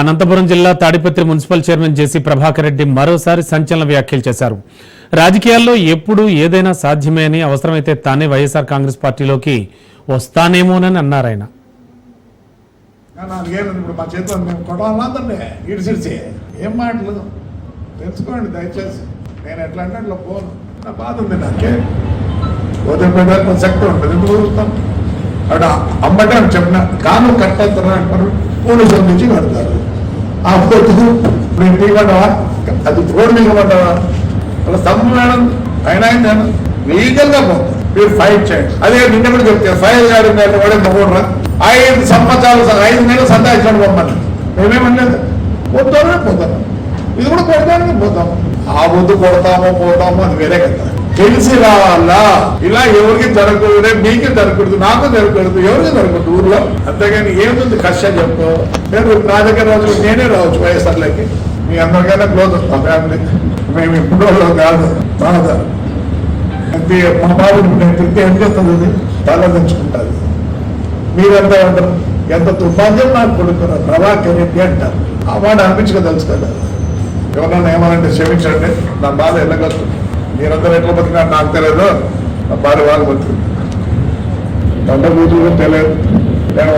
అనంతపురం జిల్లా Tadipatri municipal chairman జేసీ ప్రభాకర్ రెడ్డి మరోసారి సంచలన వ్యాఖ్యలు చేశారు. రాజకీయాల్లో ఎప్పుడు ఏదైనా సాధ్యమే అని, అవసరమైతే తానే వైఎస్ఆర్ కాంగ్రెస్ పార్టీలోకి వస్తానేమోనని అన్నారు. ఆయన ఏం మాటలు తెలుసుకోండి దయచేసి. నేను ఎట్లా అంటే అట్లా పోను. నా బాధ ఉంది. నాకే వదిలిపెట్టాలి శక్తి ఉంటుంది. ఎందుకు చూస్తాను అక్కడ అమ్మటే అని చెప్పిన కాను కట్టేస్తారు అంటారు. పోలీసుల నుంచి కడతారు. ఆ పోతు నేను తీయమంటావా, అది రోడ్డు మీద పడ్డావా, అలా సమ్మేళనం అయినా నేను లీగల్గా పోతాను. మీరు ఫైట్ చేయండి. అదే నిన్న కూడా చెప్తే ఫైల్ గారు వాడే మగోడరా 5 సంవత్సరాలు 5 నెలలు సంతాయించాడు బొమ్మని. మేమేమనలేదు. పోతానే పోతాను. ఇది కూడా కొడతానికి పోతాము. ఆ వద్దు కొడతామో పోతామో అది వేరే కదా. తెలిసి రావాలా. ఇలా ఎవరికి జరగకూడదు, మీకు జరగకూడదు, నాకు జరగకూడదు, ఎవరికి జరగకూడదు ఊర్లో. అంతేగాని ఏముంది కష్టం చెప్పు. నేను నా దగ్గర రావచ్చు, నేనే రావచ్చు వైఎస్ఆర్లకి. మీ అందరికైనా క్లోజ్ మా ఫ్యామిలీ. మేము ఇప్పుడు కాదు బాధ. మా బాబు నేను తిరిగి ఏం చేస్తుంది తలదించుకుంటుంది. మీరంతా అంటారు ఎంత దుర్భాగ్యం నాకు కొడుకున్నారు ప్రభాకర్ రెడ్డి అంటారు. ఆ మాట అనిపించక తెలుసు కదా. ఎవరన్నా ఏమనంటే క్షమించండి, నా బాధ వెళ్ళగలుగుతుంది. మీరందరూ ఎట్లా బతికినారు నాకు తెలియదు, నా భార్య వాళ్ళు బతుకుంది. పంట కూతురు తెలియదు. నేను